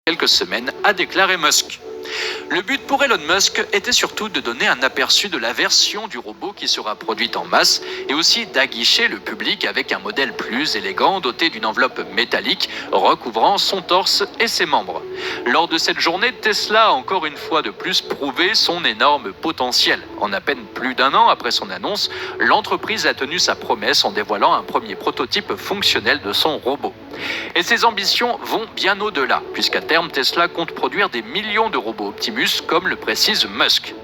quelques semaines, a déclaré Musk. Le but pour Elon Musk était surtout de donner un aperçu de la version du robot qui sera produite en masse et aussi d'aguicher le public avec un modèle plus élégant doté d'une enveloppe métallique recouvrant son torse et ses membres. Lors de cette journée, Tesla a encore une fois de plus prouvé son énorme potentiel. En à peine plus d'un an après son annonce, l'entreprise a tenu sa promesse en dévoilant un premier prototype fonctionnel de son robot. Et ses ambitions vont bien au-delà, puisqu'à terme Tesla compte produire des millions de robots Optimus, comme le précise Musk.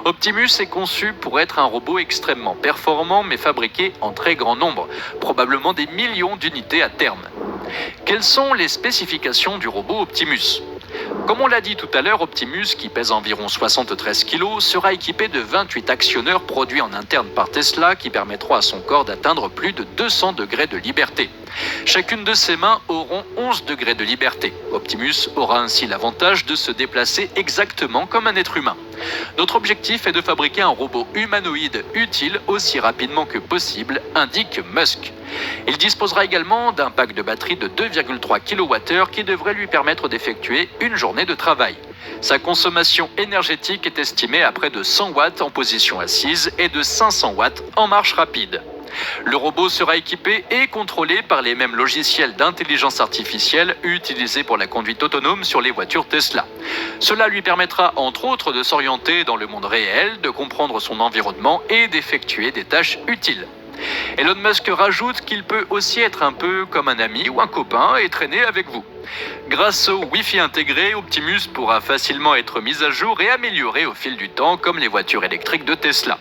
Optimus est conçu pour être un robot extrêmement performant, mais fabriqué en très grand nombre, probablement des millions d'unités à terme. Quelles sont les spécifications du robot Optimus ? Comme on l'a dit tout à l'heure, Optimus, qui pèse environ 73 kg, sera équipé de 28 actionneurs produits en interne par Tesla qui permettront à son corps d'atteindre plus de 200 degrés de liberté. Chacune de ses mains auront 11 degrés de liberté. Optimus aura ainsi l'avantage de se déplacer exactement comme un être humain. Notre objectif est de fabriquer un robot humanoïde utile aussi rapidement que possible, indique Musk. Il disposera également d'un pack de batterie de 2,3 kWh qui devrait lui permettre d'effectuer une journée de travail. Sa consommation énergétique est estimée à près de 100 watts en position assise et de 500 watts en marche rapide. Le robot sera équipé et contrôlé par les mêmes logiciels d'intelligence artificielle utilisés pour la conduite autonome sur les voitures Tesla. Cela lui permettra entre autres de s'orienter dans le monde réel, de comprendre son environnement et d'effectuer des tâches utiles. Elon Musk rajoute qu'il peut aussi être un peu comme un ami ou un copain et traîner avec vous. Grâce au Wi-Fi intégré, Optimus pourra facilement être mis à jour et amélioré au fil du temps comme les voitures électriques de Tesla.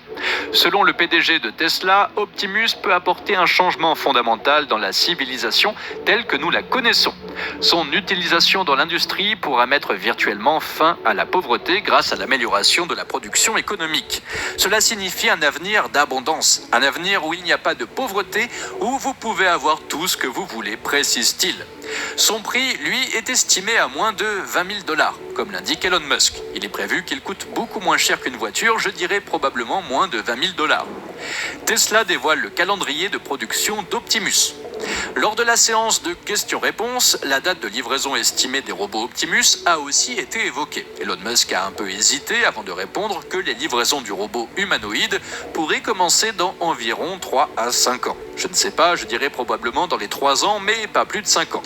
Selon le PDG de Tesla, Optimus peut apporter un changement fondamental dans la civilisation telle que nous la connaissons. Son utilisation dans l'industrie pourra mettre virtuellement fin à la pauvreté grâce à l'amélioration de la production économique. Cela signifie un avenir d'abondance, un avenir où il n'y a pas de pauvreté, où vous pouvez avoir tout ce que vous voulez, précise-t-il. Son prix, lui, est estimé à moins de 20 000 $, comme l'indique Elon Musk. Il est prévu qu'il coûte beaucoup moins cher qu'une voiture, je dirais probablement moins de 20 000 $. Tesla dévoile le calendrier de production d'Optimus. Lors de la séance de questions-réponses, la date de livraison estimée des robots Optimus a aussi été évoquée. Elon Musk a un peu hésité avant de répondre que les livraisons du robot humanoïde pourraient commencer dans environ 3 à 5 ans. Je ne sais pas, je dirais probablement dans les 3 ans, mais pas plus de 5 ans.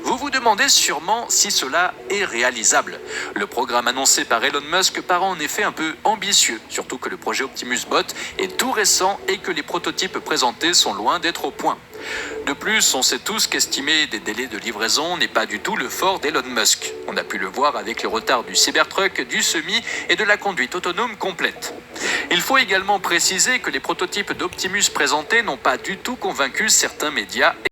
Vous vous demandez sûrement si cela est réalisable. Le programme annoncé par Elon Musk paraît en effet un peu ambitieux, surtout que le projet Optimus Bot est tout récent et que les prototypes présentés sont loin d'être au point. De plus, on sait tous qu'estimer des délais de livraison n'est pas du tout le fort d'Elon Musk. On a pu le voir avec le retard du Cybertruck, du Semi et de la conduite autonome complète. Il faut également préciser que les prototypes d'Optimus présentés n'ont pas du tout convaincu certains médias